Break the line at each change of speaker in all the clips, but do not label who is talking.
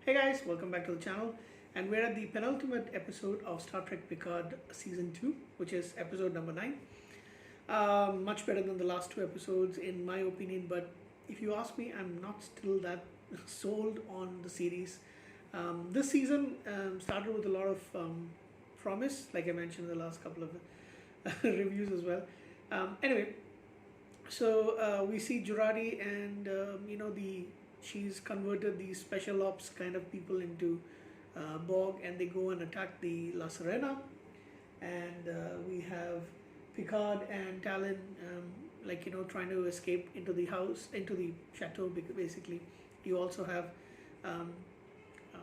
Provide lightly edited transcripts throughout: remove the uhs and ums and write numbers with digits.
Hey guys, welcome back to the channel. And we're at the penultimate episode of Star Trek Picard Season 2, which is episode number 9. Much better than the last two episodes, in my opinion, but if you ask me, I'm not still that sold on the series. This season started with a lot of promise, like I mentioned in the last couple of reviews as well. Anyway, so we see Jurati, and the she's converted these special ops kind of people into Borg, and they go and attack the La Serena. And we have Picard and Talon, trying to escape into the house, into the chateau. Basically, you also have um, uh,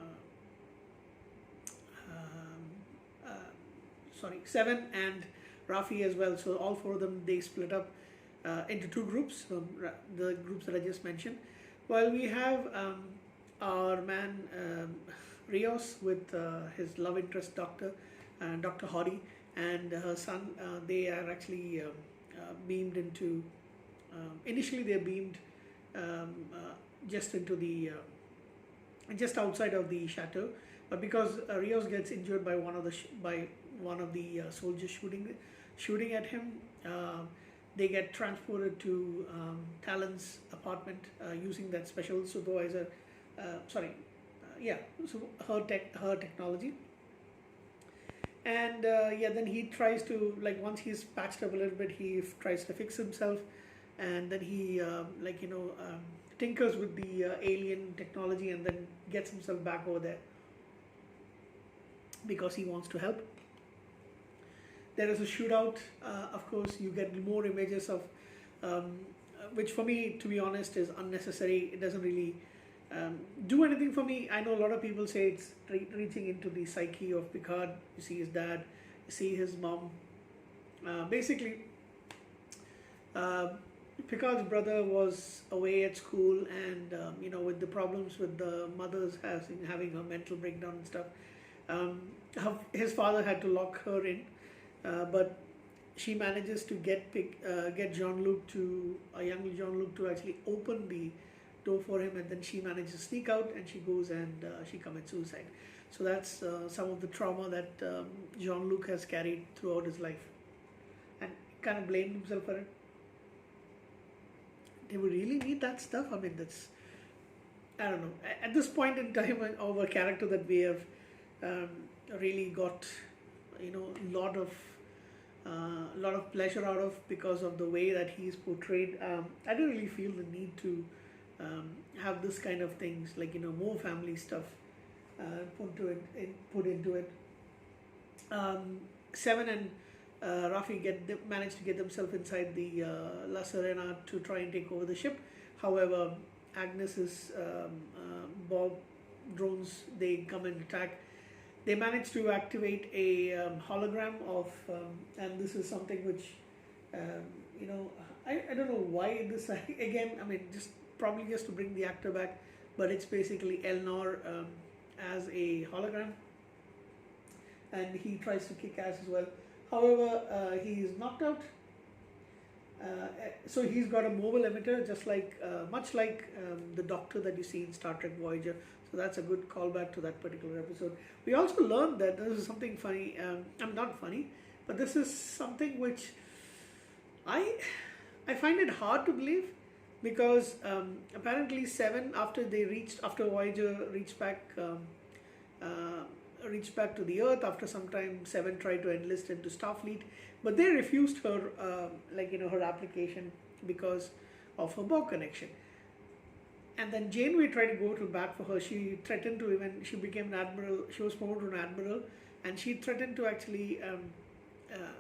um, Seven and Rafi as well. So all four of them, they split up into two groups, the groups that I just mentioned. While we have our man Rios with his love interest Doctor, Dr. Hoddy, and her son, they are actually beamed into. Initially, they're beamed just into the just outside of the chateau, but because Rios gets injured by one of the soldiers shooting at him, they get transported to Talon's apartment using that special supervisor. Yeah, so her technology. And then he tries to, like, once he's patched up a little bit, he tries to fix himself, and then he tinkers with the alien technology, and then gets himself back over there because he wants to help. There is a shootout. Of course, you get more images of, which for me, to be honest, is unnecessary. It doesn't really do anything for me. I know a lot of people say it's reaching into the psyche of Picard. You see his dad, you see his mom. Basically, Picard's brother was away at school, and with the problems with the mother's having a mental breakdown and stuff, his father had to lock her in. But she manages to get Jean-Luc a young Jean-Luc to actually open the door for him, and then she manages to sneak out, and she goes and she commits suicide. So that's some of the trauma that Jean-Luc has carried throughout his life, and kind of blamed himself for it. They would really need that stuff. I mean, I don't know. At this point in time of a character that we have really got, lot of pleasure out of because of the way that he's portrayed. I don't really feel the need to have this kind of things, like, more family stuff put into it. Seven and Rafi manage to get themselves inside the La Serena to try and take over the ship. However, Agnes's Bob drones, they come and attack. They managed to activate a hologram of, and this is something which, I don't know why this, again, I mean, probably just to bring the actor back, but it's basically Elnor as a hologram, and he tries to kick ass as well. However, he is knocked out. So he's got a mobile emitter, just like much like the Doctor that you see in Star Trek Voyager. So that's a good callback to that particular episode. We also learned that this is something funny. I'm not funny, but this is something which I find it hard to believe, because apparently Seven, after Voyager reached back to the Earth, after some time Seven tried to enlist into Starfleet, but they refused her her application because of her Borg connection. And then Janeway tried to go to bat for her. She threatened to, even she became an admiral. She was promoted to an admiral, and she threatened to actually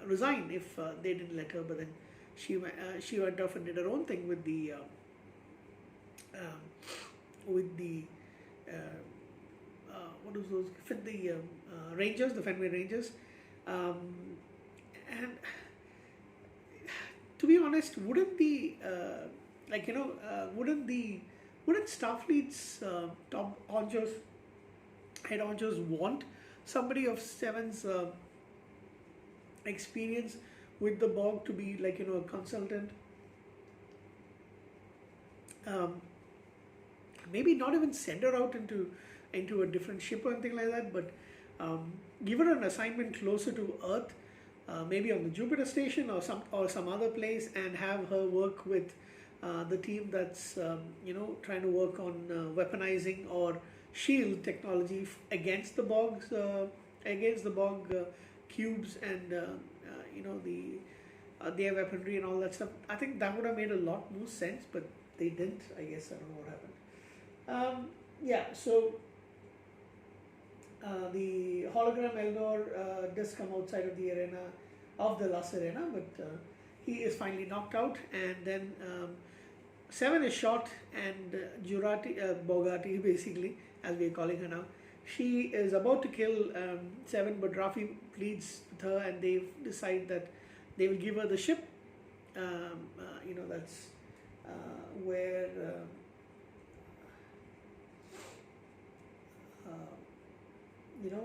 resign if they didn't let her. But then she went off and did her own thing with the what was those? The Rangers, the Fenway Rangers, and to be honest, wouldn't Starfleet's top honchos, head honchos, want somebody of Seven's experience with the Borg to be a consultant? maybe not even send her out into a different ship or anything like that, but give her an assignment closer to Earth, maybe on the Jupiter station or some other place, and have her work with the team that's trying to work on weaponizing or shield technology against the Borgs, against the Borg cubes and their weaponry and all that stuff. I think that would have made a lot more sense, but they didn't. I guess I don't know what happened. So the hologram Elnor does come outside of the arena, of the last arena, but he is finally knocked out, and then Seven is shot, and Bogati, basically, as we are calling her now, she is about to kill Seven, but Rafi pleads with her, and they decide that they will give her the ship. That's where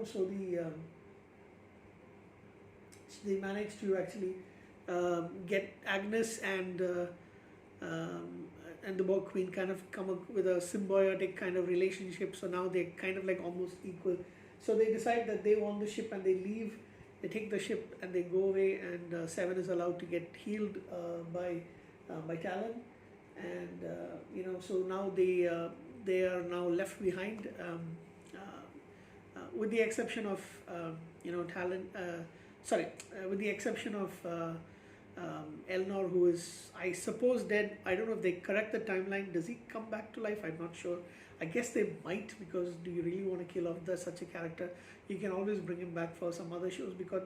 so they managed to actually get Agnes and the Borg Queen kind of come up with a symbiotic kind of relationship. So now they're kind of like almost equal. So they decide that they want the ship, and they leave. They take the ship and they go away, and Seven is allowed to get healed by Talon, and so now they are now left behind, with the exception of Talon. With the exception of Elnor, who is, I suppose, dead. I don't know if they correct the timeline. Does he come back to life? I'm not sure. I guess they might, because do you really want to kill off such a character? You can always bring him back for some other shows, because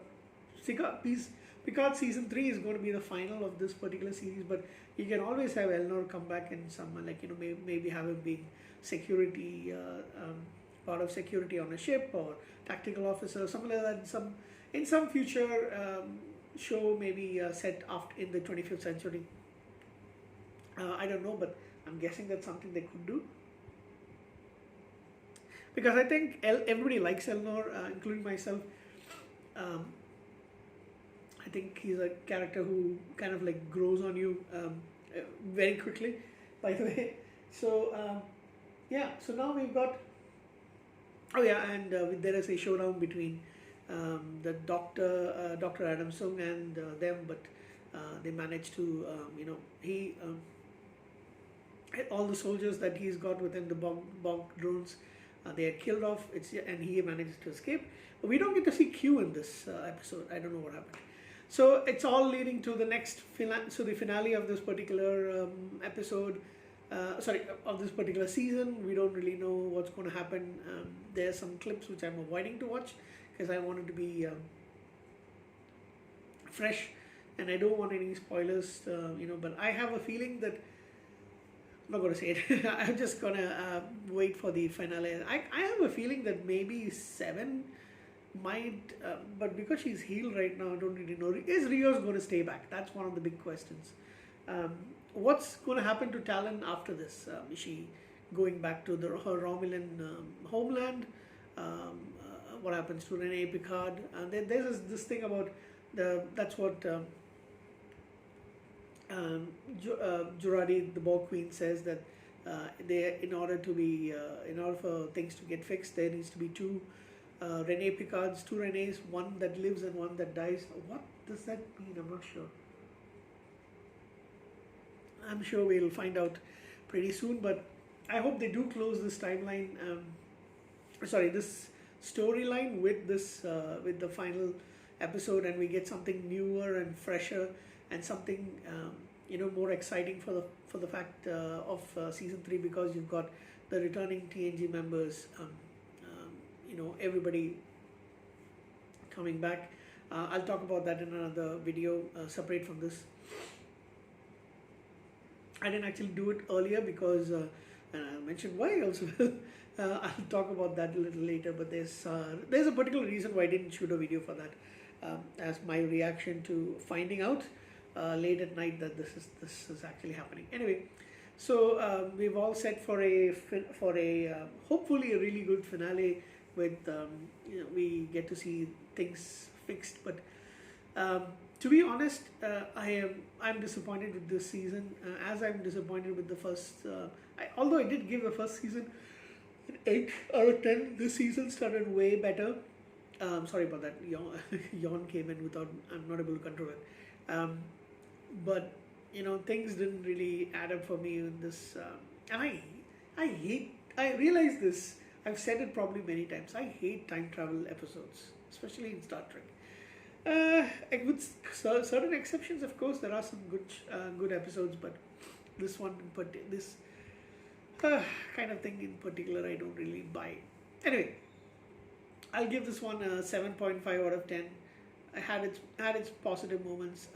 Picard season 3 is going to be the final of this particular series, but you can always have Elnor come back in some, maybe have him being security, part of security on a ship, or tactical officer, or something like that. In some future show, maybe set after in the 25th century. I don't know, but I'm guessing that's something they could do. Because I think everybody likes Elnor, including myself. I think he's a character who kind of like grows on you very quickly, by the way. So so now we've got, and there is a showdown between the Dr. Adam Sung and them, but they managed to, all the soldiers that he's got within the bomb drones, they are killed off. And he manages to escape. But we don't get to see Q in this episode. I don't know what happened. So it's all leading to the next the finale of this particular episode. Of this particular season. We don't really know what's going to happen. There's some clips which I'm avoiding to watch, because I want it to be fresh, and I don't want any spoilers, but I have a feeling that, I'm not going to say it, I'm just going to wait for the finale. I have a feeling that maybe Seven might, but because she's healed right now, I don't really know. Is Rios going to stay back? That's one of the big questions. What's going to happen to Talon after this? Is she going back to her Romulan homeland? What happens to Renee Picard? There's this thing about that's what Jurati, the Borg Queen, says, that in order for things to get fixed, there needs to be two Renee Picards, two Renees, one that lives and one that dies. What does that mean? I'm not sure. I'm sure we'll find out pretty soon, but I hope they do close this timeline. This storyline with with the final episode, and we get something newer and fresher, and something more exciting for the fact of season 3, because you've got the returning TNG members, everybody coming back. I'll talk about that in another video separate from this. I didn't actually do it earlier because and I mentioned why also. I'll talk about that a little later, but there's a particular reason why I didn't shoot a video for that, as my reaction to finding out late at night that this is actually happening. Anyway, so we've all set for a hopefully a really good finale with we get to see things fixed, but To be honest, I'm disappointed with this season, as I'm disappointed with the first. Although I did give the first season an 8 out of 10, this season started way better. Sorry about that. Yawn came in without. I'm not able to control it. But things didn't really add up for me in this. And I hate. I realize this. I've said it probably many times. I hate time travel episodes, especially in Star Trek. With certain exceptions, of course, there are some good episodes, but this one, this kind of thing in particular, I don't really buy. Anyway, I'll give this one a 7.5 out of 10. I had its positive moments.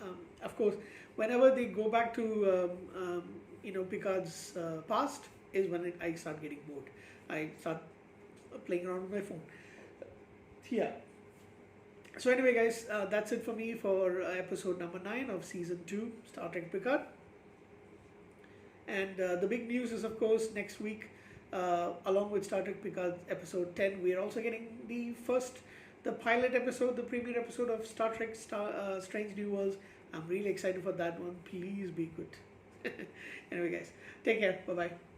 Of course, whenever they go back to Picard's past is when I start getting bored. I start playing around with my phone. Yeah. So anyway, guys, that's it for me for episode number 9 of season 2, Star Trek Picard. And the big news is, of course, next week, along with Star Trek Picard episode 10, we are also getting the pilot episode, the premiere episode of Star Trek Strange New Worlds. I'm really excited for that one. Please be good. Anyway, guys, take care. Bye-bye.